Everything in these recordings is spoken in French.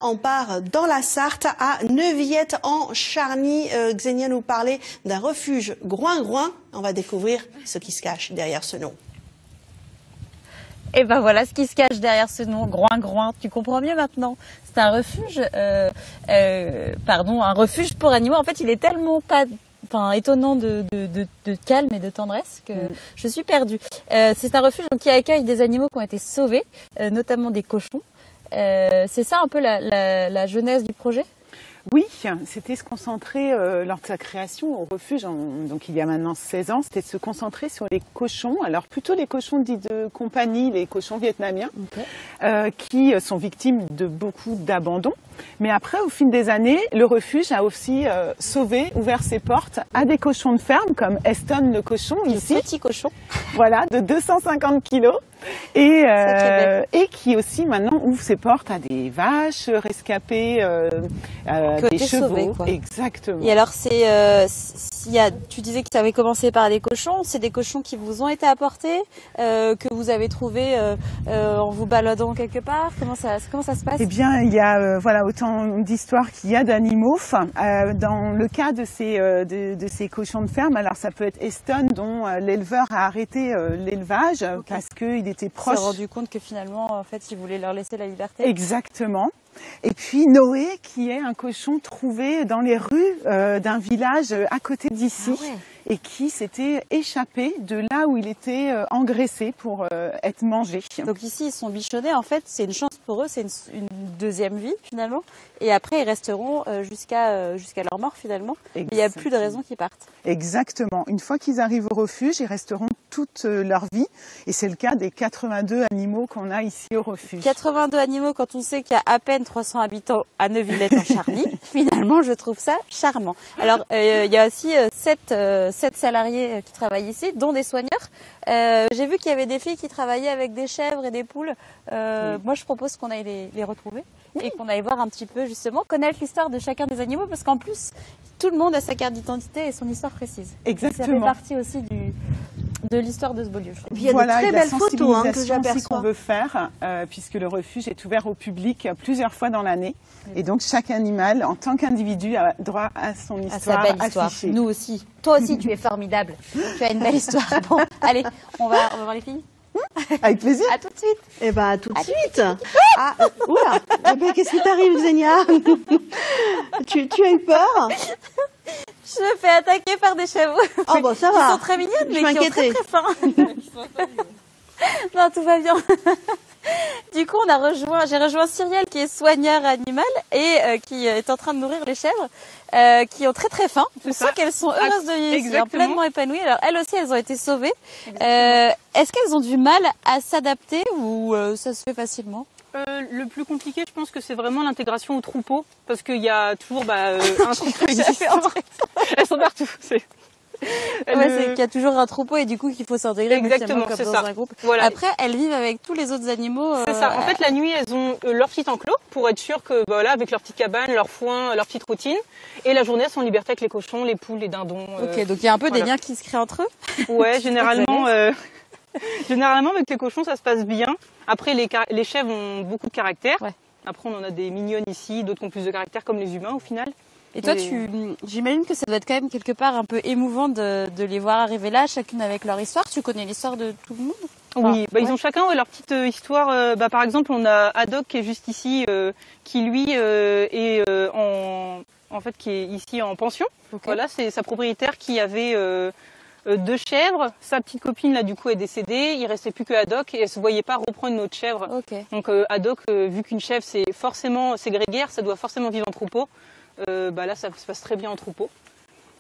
On part dans la Sarthe, à Neuvillette en Charny. Xenia nous parlait d'un refuge groin-groin. On va découvrir ce qui se cache derrière ce nom. Et ben voilà ce qui se cache derrière ce nom, groin-groin. Tu comprends mieux maintenant. C'est un refuge, un refuge pour animaux. En fait, il est tellement étonnant de calme et de tendresse que je suis perdue. C'est un refuge qui accueille des animaux qui ont été sauvés, notamment des cochons. C'est ça un peu la genèse du projet? Oui, c'était se concentrer lors de sa création au refuge, donc il y a maintenant 16 ans, c'était de se concentrer sur les cochons, alors plutôt les cochons dits de compagnie, les cochons vietnamiens, qui sont victimes de beaucoup d'abandon. Mais après, au fil des années, le refuge a aussi ouvert ses portes à des cochons de ferme, comme Eston le cochon, ici. Petit cochon. Voilà, de 250 kilos. Et qui aussi maintenant ouvre ses portes à des vaches rescapées, des chevaux. Sauvés, quoi. Exactement. Et alors, tu disais que ça avait commencé par des cochons. C'est des cochons qui vous ont été apportés, que vous avez trouvés en vous baladant quelque part. Comment ça se passe? Eh bien, il y a autant d'histoires qu'il y a d'animaux. Dans le cas de ces cochons de ferme, alors ça peut être Eston dont l'éleveur a arrêté l'élevage parce qu'il était proche. Il s'est rendu compte que finalement, en fait, il voulait leur laisser la liberté. Exactement. Et puis Noé, qui est un cochon trouvé dans les rues d'un village à côté d'ici. Ah ouais. Et qui s'était échappé de là où il était engraissé pour être mangé. Donc ici, ils sont bichonnés. En fait, c'est une chance pour eux, c'est une deuxième vie finalement. Et après, ils resteront jusqu'à leur mort finalement. Mais il n'y a plus de raison qu'ils partent. Exactement. Une fois qu'ils arrivent au refuge, ils resteront toute leur vie. Et c'est le cas des 82 animaux qu'on a ici au refuge. 82 animaux quand on sait qu'il y a à peine 300 habitants à Neuvillette en Charny. Finalement, je trouve ça charmant. Alors, il y a aussi 7 salariés qui travaillent ici, dont des soigneurs. J'ai vu qu'il y avait des filles qui travaillaient avec des chèvres et des poules. Moi, je propose qu'on aille les retrouver et qu'on aille voir un petit peu, justement, connaître l'histoire de chacun des animaux, parce qu'en plus, tout le monde a sa carte d'identité et son histoire précise. Exactement. Ça fait partie aussi de l'histoire de ce beau lieu. Et puis il y a de très belles photos que j'aperçois. Qu'on veut faire, puisque le refuge est ouvert au public plusieurs fois dans l'année. Et donc chaque animal, en tant qu'individu, a droit à son histoire. À sa belle histoire. Affichée. Nous aussi. Toi aussi, tu es formidable. Tu as une belle histoire. Bon, allez, on va voir les filles. Avec plaisir. À tout de suite. Eh ben, à tout de suite. Oula. Eh ben, qu'est-ce qui t'arrive, Xenia? tu as eu peur? Je me fais attaquer par des chevaux. Oh, bon, ça va. Ils sont très mignonnes, mais qui ont très très faim. Non, tout va bien. Du coup, j'ai rejoint Cyrielle qui est soigneur animal et qui est en train de nourrir les chèvres qui ont très très faim. On sent qu'elles sont heureuses de vivre, pleinement épanouies. Alors elles aussi, elles ont été sauvées. Est-ce qu'elles ont du mal à s'adapter ou ça se fait facilement? Le plus compliqué, je pense que c'est vraiment l'intégration au troupeau, parce qu'il y a toujours un troupeau existant. Elles sont partout. C'est qu'il y a toujours un troupeau et du coup qu'il faut s'intégrer. Exactement, comme c'est dans ça. un groupe. Voilà. Après, elles vivent avec tous les autres animaux. C'est ça. En fait, la nuit, elles ont leur petit enclos pour être sûres que, avec leur petite cabane, leur foin, leur petite routine. Et la journée, elles sont en liberté avec les cochons, les poules, les dindons. Ok, donc il y a un peu des liens qui se créent entre eux. Ouais, généralement avec les cochons, ça se passe bien. Après, les chèvres ont beaucoup de caractère. Ouais. Après, on en a des mignonnes ici, d'autres qui ont plus de caractère, comme les humains au final. Et toi, j'imagine que ça doit être quand même quelque part un peu émouvant de les voir arriver là, chacune avec leur histoire. Tu connais l'histoire de tout le monde? Oui, ils ont chacun leur petite histoire. Par exemple, on a Haddock qui est juste ici, qui lui est qui est ici en pension. Okay. Voilà, c'est sa propriétaire qui avait 2 chèvres. Sa petite copine là du coup est décédée. Il restait plus que Haddock et elle se voyait pas reprendre une autre chèvre. Okay. Donc Haddock, vu qu'une chèvre c'est grégaire, ça doit forcément vivre en troupeau. Là ça se passe très bien en troupeau.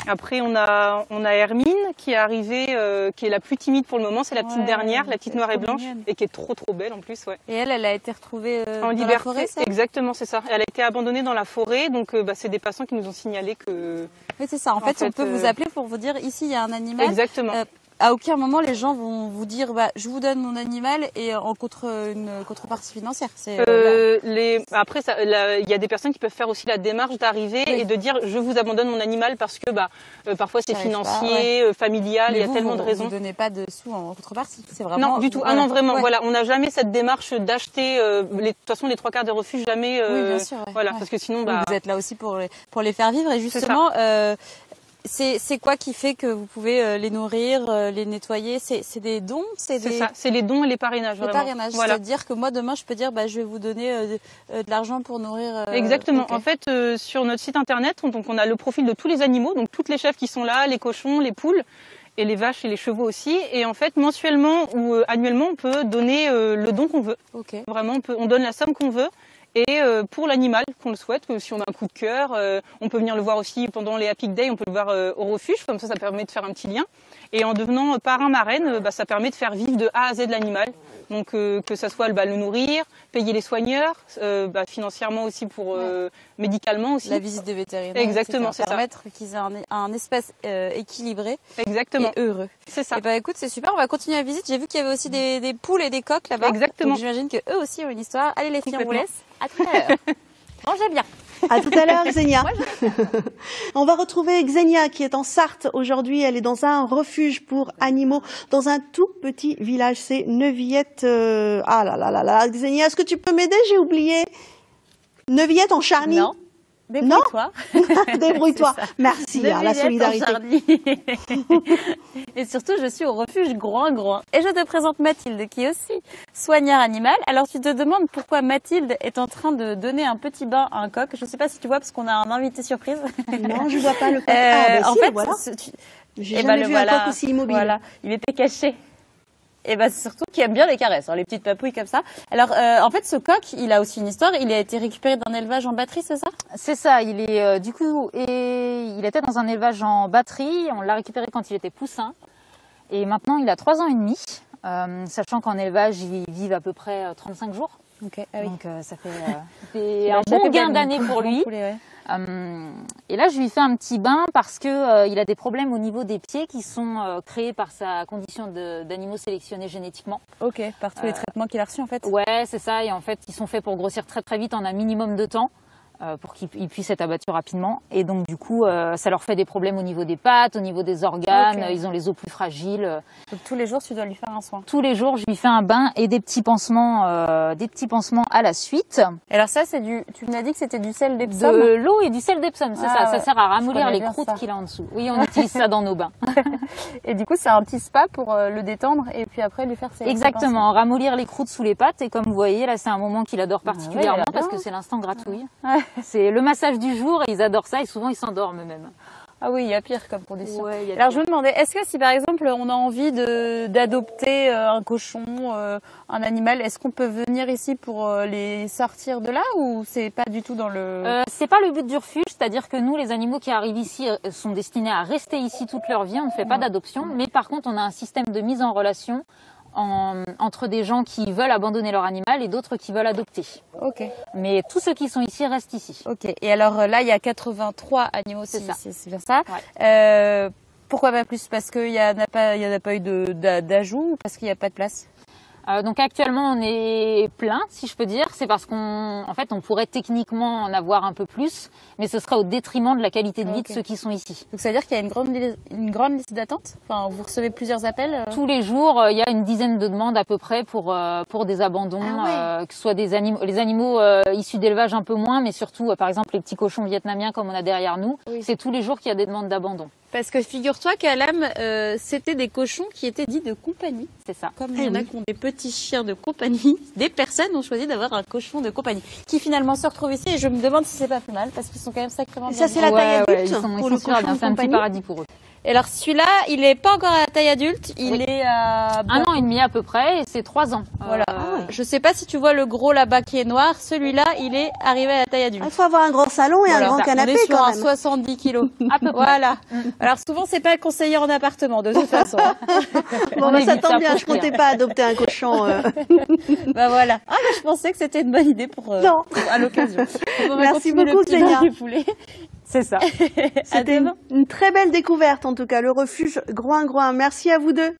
Après on a Hermine qui est arrivée, qui est la plus timide pour le moment, c'est la petite dernière, la petite noire et blanche, et qui est trop belle en plus. Ouais. Et elle a été retrouvée en liberté. La forêt, ça? Exactement, c'est ça. Elle a été abandonnée dans la forêt, donc c'est des passants qui nous ont signalé que. Oui, c'est ça. En fait, on peut vous appeler pour vous dire ici il y a un animal. Exactement. à aucun moment les gens vont vous dire bah, je vous donne mon animal et en une contrepartie financière. Après, il y a des personnes qui peuvent faire aussi la démarche d'arriver et de dire je vous abandonne mon animal parce que parfois c'est financier, familial, il y a tellement de raisons. Vous ne donnez pas de sous en contrepartie, c'est vraiment. Non, du tout. Voilà. Ah non, vraiment. Ouais. Voilà, on n'a jamais cette démarche d'acheter. De toute façon, les 3/4 des refuges jamais. Oui, bien sûr. Voilà, parce que sinon, vous êtes là aussi pour les faire vivre et justement. C'est quoi qui fait que vous pouvez les nourrir, les nettoyer? C'est des dons? C'est ça, c'est les dons et les parrainages. Les parrainages, voilà. C'est-à-dire que moi demain je peux dire je vais vous donner de l'argent pour nourrir. Exactement. Okay. En fait, sur notre site internet, donc on a le profil de tous les animaux, donc toutes les chèvres qui sont là, les cochons, les poules et les vaches et les chevaux aussi. Et en fait, mensuellement ou annuellement, on peut donner le don qu'on veut. Okay. Vraiment, on donne la somme qu'on veut. Et pour l'animal qu'on le souhaite, que si on a un coup de cœur, on peut venir le voir aussi pendant les Happy Day, on peut le voir au refuge, comme ça permet de faire un petit lien. Et en devenant parrain marraine, ça permet de faire vivre de A à Z l'animal. Donc que ça soit le nourrir, payer les soigneurs, financièrement aussi pour médicalement aussi. La visite des vétérinaires. Exactement, c'est ça. Permettre qu'ils aient un espace équilibré. Exactement. Et heureux. C'est ça. Et écoute, c'est super. On va continuer la visite. J'ai vu qu'il y avait aussi des poules et des coqs là-bas. Exactement. Donc j'imagine que eux aussi ont une histoire. Allez les filles, on vous laisse. À tout à l'heure. Mangez bien. À tout à l'heure, Xenia. On va retrouver Xenia qui est en Sarthe aujourd'hui. Elle est dans un refuge pour animaux, dans un tout petit village. C'est Neuvillette. Ah là là là là. Xenia, est-ce que tu peux m'aider? J'ai oublié. Neuvillette en Charny. Non. Débrouille-toi. Débrouille-toi. Merci, la solidarité. Et surtout, je suis au refuge Groin-Groin. Et je te présente Mathilde, qui est aussi soigneur animal. Alors, tu te demandes pourquoi Mathilde est en train de donner un petit bain à un coq. Je ne sais pas si tu vois, parce qu'on a un invité surprise. Non, je ne vois pas le coq. En fait, voilà. J'ai jamais vu un coq aussi immobile. Voilà, il était caché. Et surtout qui aime bien les caresses, les petites papouilles comme ça. Alors en fait ce coq, il a aussi une histoire. Il a été récupéré d'un élevage en batterie, c'est ça? C'est ça. Il est il était dans un élevage en batterie. On l'a récupéré quand il était poussin. Et maintenant il a 3 ans et demi, sachant qu'en élevage ils vivent à peu près 35 jours. Okay. Ah oui. Donc ça fait un bon gain d'années pour lui. Et là, je lui fais un petit bain parce que il a des problèmes au niveau des pieds qui sont créés par sa condition d'animaux sélectionnés génétiquement. Ok, par tous les traitements qu'il a reçus en fait. Ouais, c'est ça. Et en fait, ils sont faits pour grossir très très vite en un minimum de temps. Pour qu'ils puissent être abattus rapidement. Et donc du coup, ça leur fait des problèmes au niveau des pattes, au niveau des organes. Okay. Ils ont les os plus fragiles. Donc tous les jours, tu dois lui faire un soin. Tous les jours, je lui fais un bain et des petits pansements à la suite. Et alors ça, c'est tu m'as dit que c'était du sel d'Epsom. De l'eau et du sel d'Epsom, c'est ça. Ouais. Ça sert à ramollir les croûtes qu'il a en dessous. Oui, on utilise ça dans nos bains. Et du coup, c'est un petit spa pour le détendre et puis après lui faire ses Exactement, ramollir les croûtes sous les pattes. Et comme vous voyez, là, c'est un moment qu'il adore particulièrement parce que c'est l'instant gratouille. Ouais. C'est le massage du jour et ils adorent ça et souvent ils s'endorment même. Ah oui, il y a pire comme condition. Ouais, alors je me demandais, est-ce que si par exemple on a envie d'adopter un cochon, un animal, est-ce qu'on peut venir ici pour les sortir de là ou c'est pas du tout dans le... C'est pas le but du refuge, c'est-à-dire que nous les animaux qui arrivent ici sont destinés à rester ici toute leur vie, on ne fait pas d'adoption, mais par contre on a un système de mise en relation entre des gens qui veulent abandonner leur animal et d'autres qui veulent adopter. Ok. Mais tous ceux qui sont ici restent ici. Ok. Et alors là, il y a 83 animaux. C'est ça. C'est bien ça. Ouais. Pourquoi pas plus? Parce qu'il y en a pas eu d'ajout ou parce qu'il n'y a pas de place? Donc actuellement on est plein, si je peux dire. C'est parce qu'en fait on pourrait techniquement en avoir un peu plus, mais ce serait au détriment de la qualité de vie de ceux qui sont ici. Donc ça veut dire qu'il y a une grande liste d'attente. Enfin, vous recevez plusieurs appels. Tous les jours, il y a une dizaine de demandes à peu près pour des abandons, que ce soit les animaux issus d'élevage un peu moins, mais surtout par exemple les petits cochons vietnamiens comme on a derrière nous. Oui. C'est tous les jours qu'il y a des demandes d'abandon. Parce que figure-toi qu'à l'âme, c'était des cochons qui étaient dits de compagnie. C'est ça. Comme il y en a qui ont des petits chiens de compagnie, des personnes ont choisi d'avoir un cochon de compagnie qui finalement se retrouve ici. Et je me demande si c'est pas plus mal parce qu'ils sont quand même sacrément bien. Ça c'est la taille adulte. Ils sont super bien. C'est un petit paradis pour eux. Et alors celui-là, il est pas encore à la taille adulte, il est à 1 an et demi à peu près, et c'est 3 ans. Voilà. Je sais pas si tu vois le gros là-bas qui est noir, celui-là, il est arrivé à la taille adulte. Il faut avoir un grand salon et un grand canapé on est sur quand un même. 70 kilos. À peu près. Voilà. Alors souvent c'est pas conseillé en appartement de toute façon. Bon ça tombe bien, je comptais pas adopter un cochon. Bah voilà. Ah mais je pensais que c'était une bonne idée pour à l'occasion. Merci beaucoup Xenia. C'est ça. C'était une très belle découverte, en tout cas, le refuge Groin-Groin. Merci à vous deux.